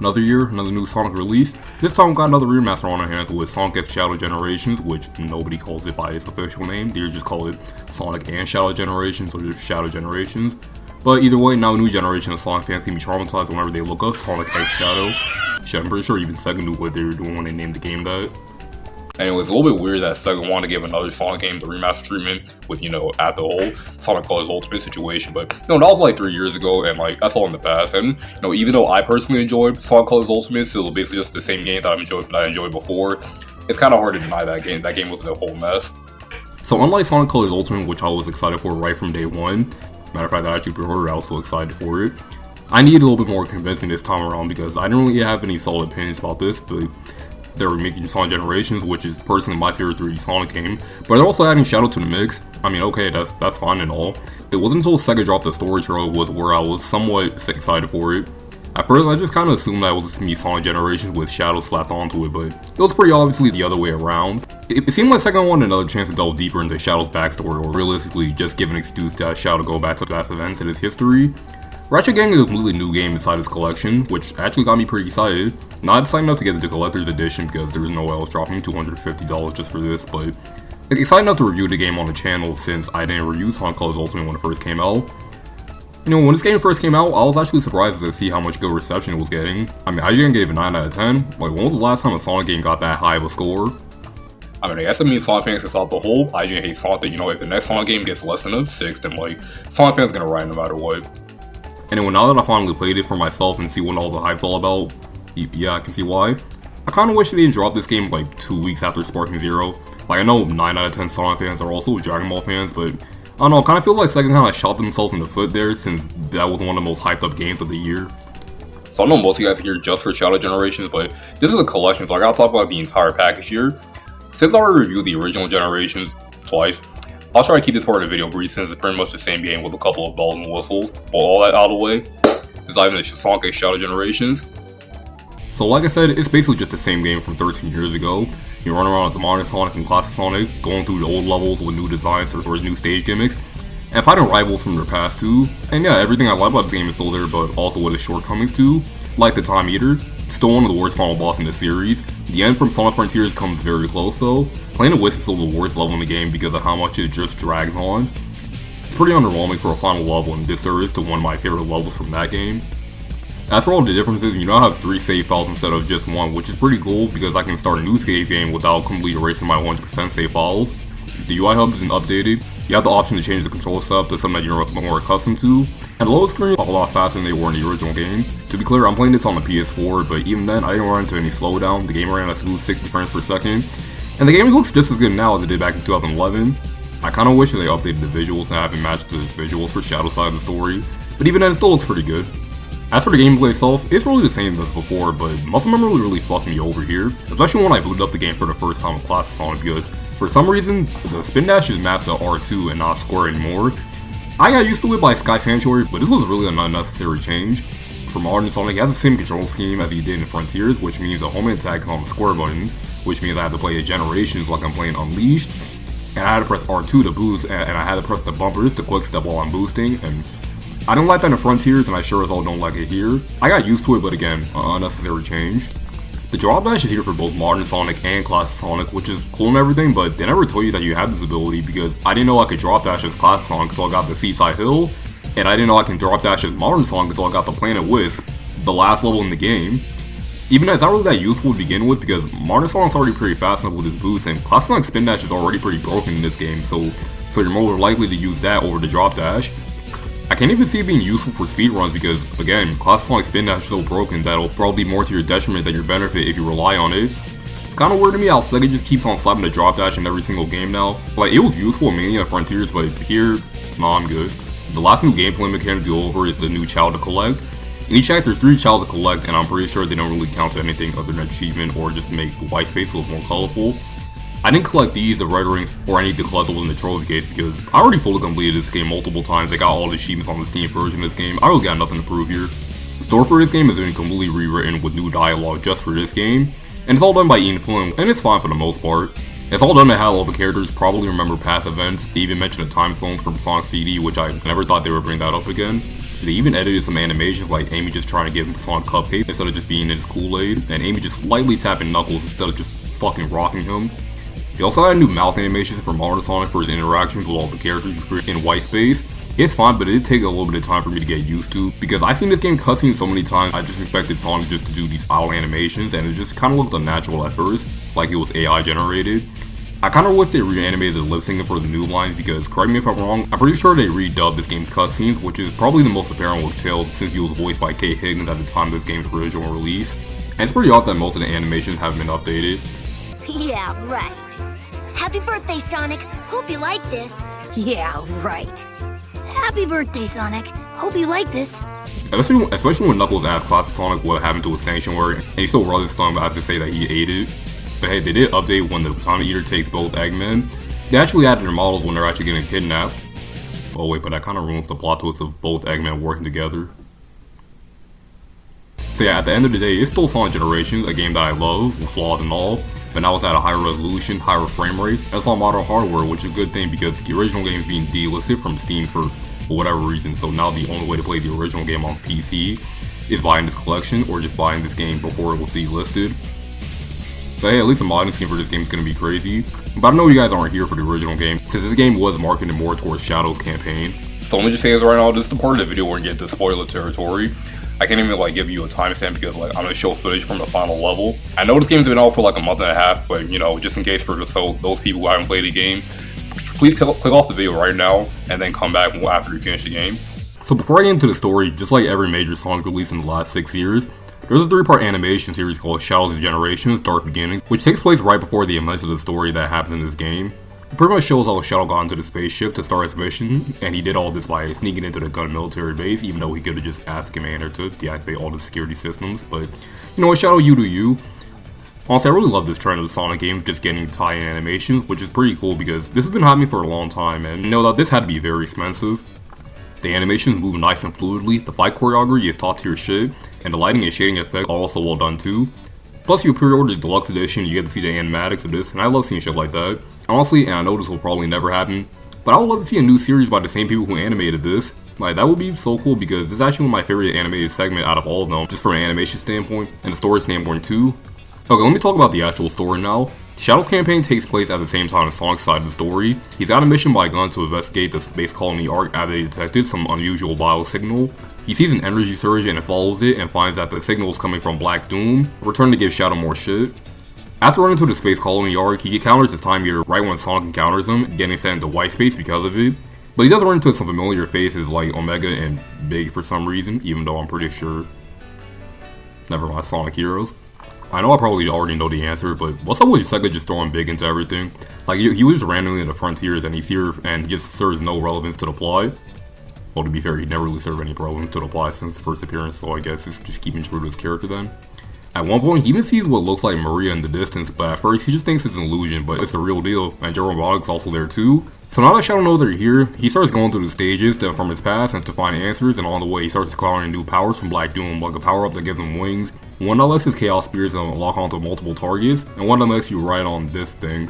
Another year, another new Sonic release. This time we got another remaster on our hands with Sonic X Shadow Generations, which nobody calls it by its official name. They just call it Sonic and Shadow Generations, or just Shadow Generations. But either way, now a new generation of Sonic fans can be traumatized whenever they look up Sonic X Shadow. Shit, I'm pretty sure even Sega knew what they were doing when they named the game that. Anyway, it's a little bit weird that Sega wanted to give another Sonic game the remaster treatment with, at the whole Sonic Colors Ultimate situation. But, that was like 3 years ago, and that's all in the past. And, even though I personally enjoyed Sonic Colors Ultimate, still basically just the same game that I enjoyed before, it's kind of hard to deny that game. That game was a whole mess. So unlike Sonic Colors Ultimate, which I was excited for right from day one, matter of fact, I actually pre-ordered, I was so excited for it, I needed a little bit more convincing this time around because I didn't really have any solid opinions about this, but they're remaking Sonic Generations, which is personally my favorite 3D Sonic game, but they're also adding Shadow to the mix. Okay, that's fine and all. It wasn't until Sega dropped the story trailer where I was somewhat excited for it. At first, I just kind of assumed that it was just me Sonic Generations with Shadow slapped onto it, but it was pretty obviously the other way around. It seemed like Sega wanted another chance to delve deeper into Shadow's backstory, or realistically, just give an excuse to Shadow to go back to past events in his history. Ratchet Gang is a completely new game inside his collection, which actually got me pretty excited. Not excited enough to get the collector's edition because there's no way I was dropping $250 just for this, but excited enough to review the game on the channel since I didn't review Sonic Colors Ultimate when it first came out. When this game first came out, I was actually surprised to see how much good reception it was getting. IGN gave it a 9 out of 10. When was the last time a Sonic game got that high of a score? I guess it means Sonic fans can stop the whole IGN hate Sonic that, if the next Sonic game gets less than a 6, then Sonic fans gonna ride no matter what. Anyway, now that I finally played it for myself and see what all the hype's all about, yeah, I can see why. I kinda wish they didn't drop this game 2 weeks after Sparking Zero. I know 9 out of 10 Sonic fans are also Dragon Ball fans, but I don't know, I kinda feel like Sega kinda shot themselves in the foot there since that was one of the most hyped up games of the year. So I know most of you guys are here just for Shadow Generations, but this is a collection, so I gotta talk about the entire package here. Since I already reviewed the original Generations twice, I'll try to keep this part of the video brief since it's pretty much the same game with a couple of bells and whistles. But all that out of the way, it's not even the Sonic X Shadow Generations. So like I said, it's basically just the same game from 13 years ago. You run around as modern Sonic and classic Sonic, going through the old levels with new designs or new stage gimmicks, and fighting rivals from their past too. And yeah, everything I like about this game is still there, but also with its shortcomings too. Like the Time Eater, still one of the worst final boss in the series. The end from Sonic Frontiers comes very close though. Playing the Wisp is still the worst level in the game because of how much it just drags on. It's pretty underwhelming for a final level and disservice to one of my favorite levels from that game. As for all the differences, I have 3 save files instead of just 1, which is pretty cool because I can start a new save game without completely erasing my 100% save files. The UI hub isn't updated. You have the option to change the control setup to something that you're more accustomed to, and the load screen a lot faster than they were in the original game. To be clear, I'm playing this on the PS4, but even then, I didn't run into any slowdown. The game ran at smooth 60 frames per second, and the game looks just as good now as it did back in 2011. I kinda wish that they updated the visuals and haven't matched the visuals for Shadow's side of the story, but even then, it still looks pretty good. As for the gameplay itself, it's really the same as before, but muscle memory really fucked me over here, especially when I booted up the game for the first time with Classic Sonic because for some reason, the spin dash is mapped to R2 and not square anymore. I got used to it by Sky Sanctuary, but this was really an unnecessary change. For modern Sonic, he has the same control scheme as he did in Frontiers, which means the home attack is on the square button, which means I have to play Generations like I'm playing Unleashed, and I had to press R2 to boost, and I had to press the bumpers to quick step while I'm boosting, and I didn't like that in Frontiers, and I sure as all don't like it here. I got used to it, but again, unnecessary change. The drop dash is here for both modern Sonic and classic Sonic, which is cool and everything, but they never told you that you had this ability because I didn't know I could drop dash as classic Sonic until I got the Seaside Hill, and I didn't know I can drop dash as modern Sonic until I got the Planet Wisp, the last level in the game. Even though it's not really that useful to begin with because modern Sonic's already pretty fast enough with his boost, and classic Sonic's spin dash is already pretty broken in this game, so you're more likely to use that over the drop dash. I can't even see it being useful for speedruns because, again, classic Sonic's spin dash is so broken that it'll probably be more to your detriment than your benefit if you rely on it. It's kinda weird to me how Sega just keeps on slapping the drop dash in every single game now. It was useful mainly in Frontiers, but here, nah, I'm good. The last new gameplay mechanic to go over is the new child to collect. In each act there's 3 child to collect, and I'm pretty sure they don't really count to anything other than achievement or just make the white space look more colorful. I didn't collect these, the red rings, or any of the collectibles in the trophy case because I already fully completed this game multiple times. I got all the achievements on the Steam version of this game. I really got nothing to prove here. The story for this game has been completely rewritten with new dialogue just for this game, and it's all done by Ian Flynn, and it's fine for the most part. It's all done to have all the characters probably remember past events. They even mentioned the time zones from Sonic CD, which I never thought they would bring that up again. They even edited some animations like Amy just trying to give Sonic cupcakes instead of just being in his Kool-Aid, and Amy just lightly tapping Knuckles instead of just fucking rocking him. They also had new mouth animations for modern Sonic for his interactions with all the characters in white space. It's fine, but it did take a little bit of time for me to get used to, because I've seen this game cutscenes so many times, I just expected Sonic just to do these idle animations, and it just kinda looked unnatural at first, like it was AI generated. I kinda wish they reanimated the lip syncing for the new lines, because, correct me if I'm wrong, I'm pretty sure they redubbed this game's cutscenes, which is probably the most apparent with Tails since he was voiced by Kate Higgins at the time of this game's original release. And it's pretty odd that most of the animations haven't been updated. Yeah, right. Happy birthday, Sonic. Hope you like this. Yeah, right. Happy birthday, Sonic. Hope you like this. Especially when Knuckles asked Classic Sonic what happened to his sanctuary, and he still rubs his thumb as to say that he ate it. But hey, they did update when the Time Eater takes both Eggmen. They actually added their models when they're actually getting kidnapped. Oh wait, but that kind of ruins the plot twist of both Eggmen working together. So yeah, at the end of the day, it's still Sonic Generations, a game that I love, with flaws and all, but now it's at a higher resolution, higher frame rate, and it's on modern hardware, which is a good thing because the original game is being delisted from Steam for whatever reason, so now the only way to play the original game on PC is buying this collection or just buying this game before it was delisted. But hey, at least the modding scene for this game is going to be crazy. But I know you guys aren't here for the original game, since this game was marketed more towards Shadow's campaign. So let me just say this right now, this is the part of the video where we get to spoiler territory. I can't even like give you a timestamp because like I'm gonna show footage from the final level. I know this game's been out for like a month and a half, but you know, just in case for those people who haven't played the game, please click off the video right now and then come back after you finish the game. So before I get into the story, just like every major Sonic release in the last 6 years, there's a 3-part animation series called Shadows of Generations, Dark Beginnings, which takes place right before the events of the story that happens in this game. It pretty much shows how Shadow got into the spaceship to start his mission, and he did all this by sneaking into the gun military base, even though he could have just asked the commander to deactivate all the security systems, but you know what, Shadow, you do you. Honestly, I really love this trend of Sonic games just getting tie-in animations, which is pretty cool because this has been happening for a long time, and you know that this had to be very expensive. The animations move nice and fluidly, the fight choreography is top tier shit, and the lighting and shading effects are also well done too. Plus, if you pre-order the deluxe edition, you get to see the animatics of this, and I love seeing shit like that. Honestly, and I know this will probably never happen, but I would love to see a new series by the same people who animated this. Like, that would be so cool because this is actually my favorite animated segment out of all of them, just from an animation standpoint, and the story standpoint too. Okay, let me talk about the actual story now. Shadow's campaign takes place at the same time as Sonic's side of the story. He's got a mission by gun to investigate the space colony Ark after they detected some unusual biosignal. He sees an energy surge and follows it and finds that the signal is coming from Black Doom, returning to give Shadow more shit. After running to the space colony Ark, he encounters his Time Eater right when Sonic encounters him, getting sent into white space because of it. But he does run into some familiar faces like Omega and Big for some reason, even though I'm pretty sure. Never mind, Sonic Heroes. I know I probably already know the answer, but what's up with Sega just throwing Big into everything? Like, he was just randomly in the Frontiers and he's here and he just serves no relevance to the plot. Well, to be fair, he never really served any relevance to the plot since the first appearance, so I guess it's just keeping true to his character then. At one point, he even sees what looks like Maria in the distance, but at first he just thinks it's an illusion, but it's the real deal, and Joe Robotic's also there too. So now that Shadow knows they're here, he starts going through the stages from his past and to find answers, and on the way he starts acquiring new powers from Black Doom, like a power-up that gives him wings, one that lets his Chaos Spears lock onto multiple targets, and one that lets you ride on this thing.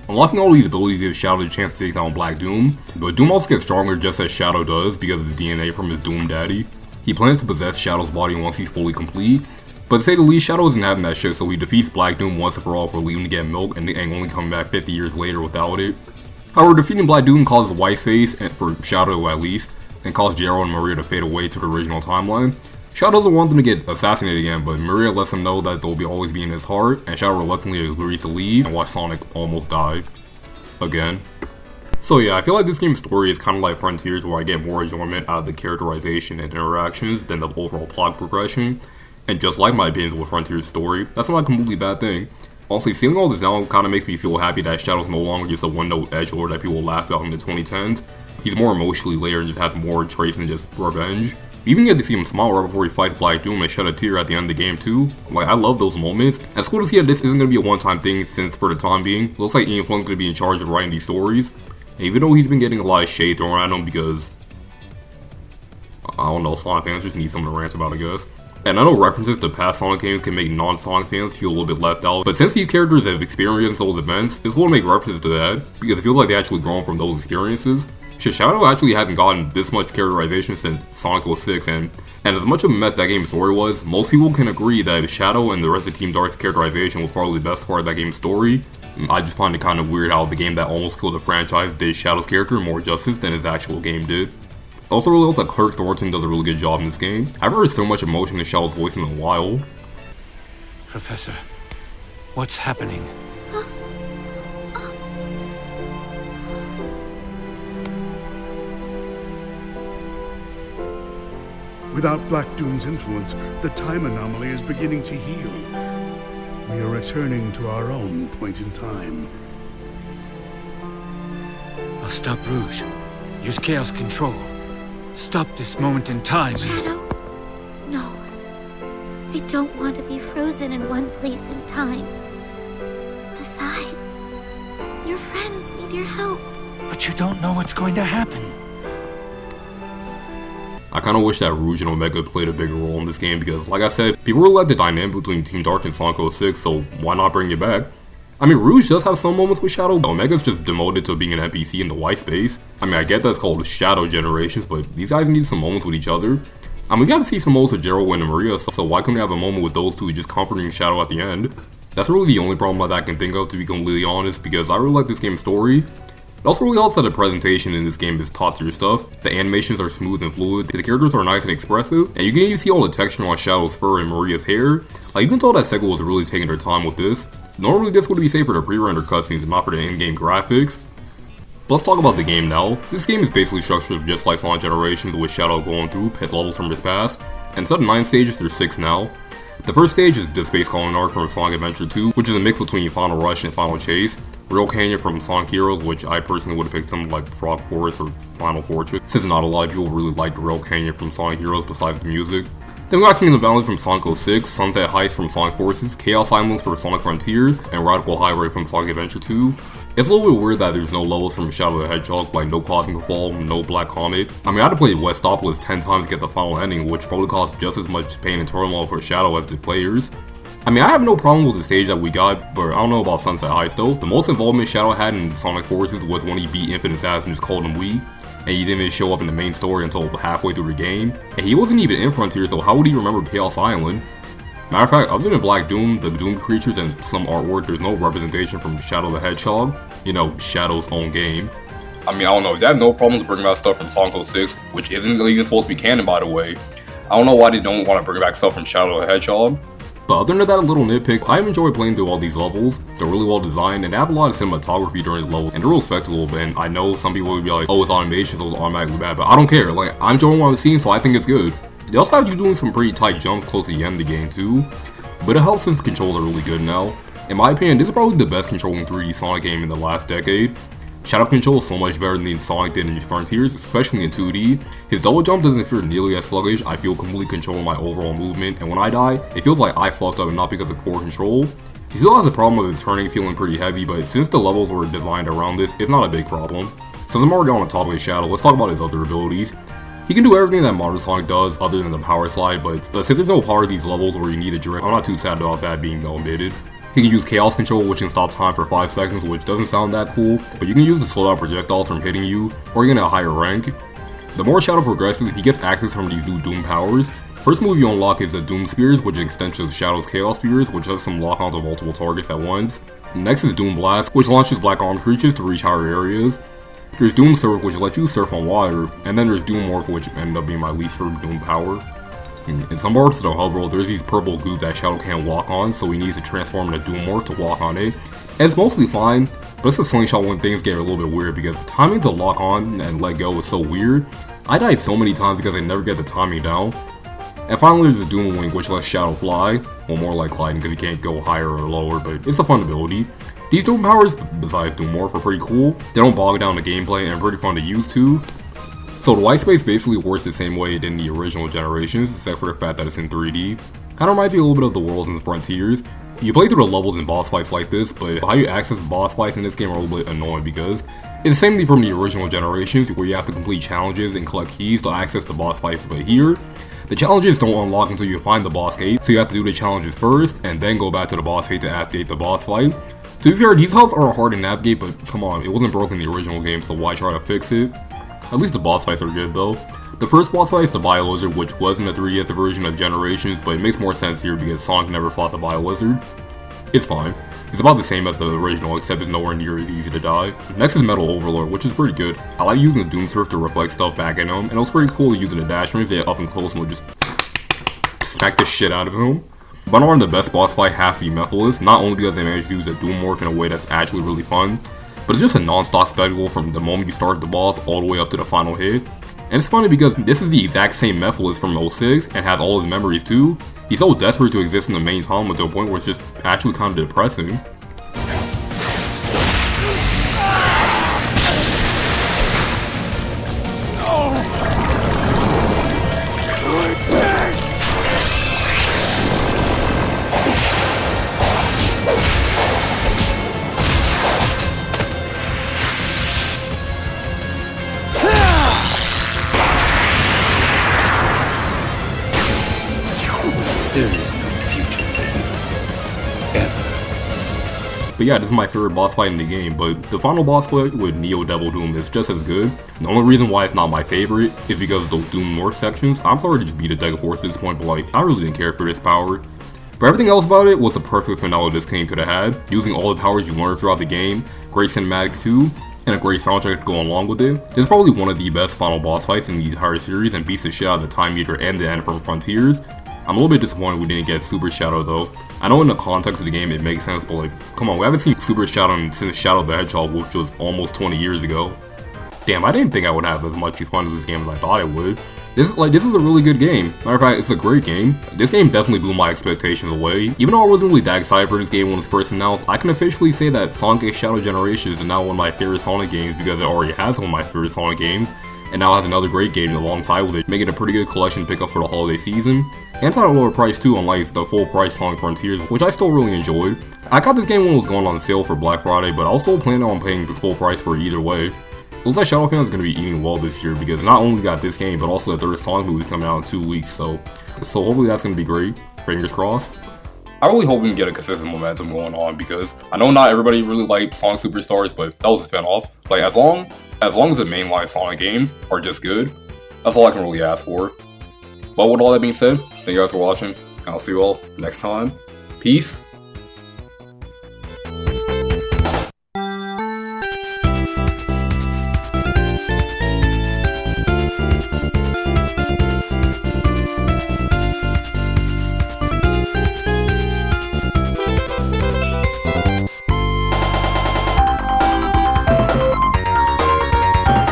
Unlocking all these abilities gives Shadow the chance to take down Black Doom, but Doom also gets stronger just as Shadow does because of the DNA from his Doom daddy. He plans to possess Shadow's body once he's fully complete, but to say the least, Shadow isn't having that shit, so he defeats Black Doom once and for all for leaving to get milk and only coming back 50 years later without it. However, defeating Black Doom causes white space, for Shadow at least, and causes Jero and Maria to fade away to the original timeline. Shadow doesn't want them to get assassinated again, but Maria lets him know that they'll always be in his heart, and Shadow reluctantly agrees to leave and watch Sonic almost die. Again. So yeah, I feel like this game's story is kind of like Frontiers, where I get more enjoyment out of the characterization and interactions than the overall plot progression. And just like my opinions with Frontier's story, that's not a completely bad thing. Honestly, seeing all this now kind of makes me feel happy that Shadow's no longer just a one-note edgelord that people laughed about in the 2010s. He's more emotionally layered and just has more traits than just revenge. You even get to see him smile right before he fights Black Doom and shed a tear at the end of the game too. Like, I love those moments. And it's cool to see that this isn't going to be a one-time thing, since for the time being, it looks like Ian Flung's going to be in charge of writing these stories. And even though he's been getting a lot of shade thrown at him because, I don't know, Sonic fans just need something to rant about, I guess. And I know references to past Sonic games can make non-Sonic fans feel a little bit left out, but since these characters have experienced those events, it's cool to make references to that, because it feels like they actually grown from those experiences. Shit, Shadow actually hasn't gotten this much characterization since Sonic 06, and as much of a mess that game's story was, most people can agree that Shadow and the rest of Team Dark's characterization was probably the best part of that game's story. I just find it kind of weird how the game that almost killed the franchise did Shadow's character more justice than his actual game did. I also really hope that Kirk Thornton does a really good job in this game. I haven't heard so much emotion in Shadow's voice in a while. Professor, what's happening? Without Black Doom's influence, the time anomaly is beginning to heal. We are returning to our own point in time. I'll stop Rouge. Use Chaos Control. Stop this moment in time. Shadow? No. I don't want to be frozen in one place in time. Besides, your friends need your help. But you don't know what's going to happen. I kinda wish that Rouge and Omega played a bigger role in this game because, like I said, people really like the dynamic between Team Dark and Sonic 06, so why not bring it back? I mean, Rouge does have some moments with Shadow, but Omega's just demoted to being an NPC in the white space. I mean, I get that's called Shadow Generations, but these guys need some moments with each other. I mean, we got to see some moments with Gerald and Maria, so why couldn't we have a moment with those two just comforting Shadow at the end? That's really the only problem that I can think of, to be completely honest, because I really like this game's story. It also really helps that the presentation in this game is top tier stuff. The animations are smooth and fluid, the characters are nice and expressive, and you can even see all the texture on Shadow's fur and Maria's hair. Like, you can tell that Sega was really taking their time with this. Normally this would be safe for the pre-rendered cutscenes and not for the in-game graphics. But let's talk about the game now. This game is basically structured just like Sonic Generations, with Shadow going through his levels from his past. And instead of 9 stages, there's 6 now. The first stage is the Space Calling Arc from Sonic Adventure 2, which is a mix between Final Rush and Final Chase. Real Canyon from Sonic Heroes, which I personally would have picked something like Frog Forest or Final Fortress, since not a lot of people really liked Real Canyon from Sonic Heroes besides the music. Then we got Kingdom Valley from Sonic 06, Sunset Heist from Sonic Forces, Chaos Islands for Sonic Frontier, and Radical Highway from Sonic Adventure 2. It's a little bit weird that there's no levels from Shadow the Hedgehog, like no Cosmic Fall, no Black Comet. I mean, I had to play Westopolis 10 times to get the final ending, which probably caused just as much pain and turmoil for Shadow as the players. I mean, I have no problem with the stage that we got, but I don't know about Sunset Heist though. The most involvement Shadow had in Sonic Forces was when he beat Infinite Assassin and just called him we, and he didn't even show up in the main story until halfway through the game. And he wasn't even in Frontier, so how would he remember Chaos Island? Matter of fact, other than Black Doom, the Doom creatures, and some artwork, there's no representation from Shadow the Hedgehog, you know, Shadow's own game. I mean, I don't know, they have no problems bringing back stuff from Sonic 06, which isn't even supposed to be canon, by the way. I don't know why they don't want to bring back stuff from Shadow the Hedgehog. But other than that little nitpick, I enjoy playing through all these levels. They're really well designed and they have a lot of cinematography during the level, and they're real spectacle. And I know some people would be like, oh, it's animation, so it's automatically bad, but I don't care. Like, I'm enjoying what I'm seeing, so I think it's good. They also have you doing some pretty tight jumps close to the end of the game too, but it helps since the controls are really good now. In my opinion, this is probably the best controlling 3D Sonic game in the last decade. Shadow controls so much better than Sonic did in Frontiers, especially in 2D. His double jump doesn't feel nearly as sluggish. I feel completely controlling my overall movement, and when I die, it feels like I fucked up and not because of poor control. He still has the problem of his turning feeling pretty heavy, but since the levels were designed around this, it's not a big problem. Since I'm already on the topic of Shadow, let's talk about his other abilities. He can do everything that modern Sonic does, other than the power slide, but since there's no power of these levels where you need a drink, I'm not too sad about that being omitted. He can use Chaos Control, which can stop time for 5 seconds, which doesn't sound that cool, but you can use the slow down projectiles from hitting you, or you're in a higher rank. The more Shadow progresses, he gets access from these new Doom powers. First move you unlock is the Doom Spears, which is an extension of Shadow's Chaos Spears, which lets him lock onto multiple targets at once. Next is Doom Blast, which launches black armed creatures to reach higher areas. There's Doom Surf, which lets you surf on water, and then there's Doom Morph, which ended up being my least favorite Doom power. In some parts of the hub world, there's these purple goop that Shadow can't walk on, so he needs to transform into Doom Morph to walk on it. And it's mostly fine, but it's a slingshot when things get a little bit weird because timing to lock on and let go is so weird. I died so many times because I never get the timing down. And finally there's the Doom Wing, which lets Shadow fly, well, more like gliding because he can't go higher or lower, but it's a fun ability. These Doom powers, besides Doom Morph, are pretty cool. They don't bog down the gameplay and are pretty fun to use too. So the white space basically works the same way it did in the original Generations, except for the fact that it's in 3D. Kinda reminds me a little bit of the worlds in the Frontiers. You play through the levels in boss fights like this, but how you access boss fights in this game are a little bit annoying because it's the same thing from the original Generations, where you have to complete challenges and collect keys to access the boss fights, but here, the challenges don't unlock until you find the boss gate, so you have to do the challenges first, and then go back to the boss gate to activate the boss fight. To be fair, these hubs are hard to navigate, but come on, it wasn't broken in the original game, so why try to fix it? At least the boss fights are good though. The first boss fight is the Bio-Lizard, which was in the 3DS version of Generations, but it makes more sense here because Sonic never fought the Bio-Lizard. It's fine. It's about the same as the original, except it's nowhere near as easy to die. Next is Metal Overlord, which is pretty good. I like using the Doom Surf to reflect stuff back at him, and it was pretty cool using the dash rings to get up and close and just smack the shit out of him. By far the best boss fight has to be Mephiles, not only because they managed to use a Doom Morph in a way that's actually really fun, but it's just a non-stop spectacle from the moment you start the boss all the way up to the final hit. And it's funny because this is the exact same Mephiles from 06 and has all his memories too. He's so desperate to exist in the main timeline to a point where it's just actually kind of depressing. There is no future for you. Ever. But yeah, this is my favorite boss fight in the game, but the final boss fight with Neo Devil Doom is just as good. The only reason why it's not my favorite is because of those Doom Morph sections. I'm sorry to just beat a Deca Force at this point, but like, I really didn't care for this power. But everything else about it was the perfect finale this game could have had, using all the powers you learned throughout the game, great cinematics too, and a great soundtrack to go along with it. This is probably one of the best final boss fights in the entire series and beats the shit out of the Time Meter and the end from Frontiers. I'm a little bit disappointed we didn't get Super Shadow though. I know in the context of the game it makes sense, but like, come on, we haven't seen Super Shadow since Shadow the Hedgehog, which was almost 20 years ago. Damn, I didn't think I would have as much fun with this game as I thought I would. This is a really good game. Matter of fact, it's a great game. This game definitely blew my expectations away. Even though I wasn't really that excited for this game when it was first announced, I can officially say that Sonic X Shadow Generations is now one of my favorite Sonic games because it already has one of my favorite Sonic games, and now has another great game alongside with it, making it a pretty good collection pickup for the holiday season. And it's at a lower price too, unlike the full price Sonic Frontiers, which I still really enjoyed. I got this game when it was going on sale for Black Friday, but I was still planning on paying the full price for it either way. Looks like Shadow fans are going to be eating well this year because not only got this game, but also the third Sonic movie is coming out in 2 weeks, so hopefully that's going to be great. Fingers crossed. I really hope we can get a consistent momentum going on because I know not everybody really likes Sonic Superstars, but that was a spinoff. Like, as long as the mainline Sonic games are just good, that's all I can really ask for. But with all that being said, thank you guys for watching, and I'll see you all next time. Peace.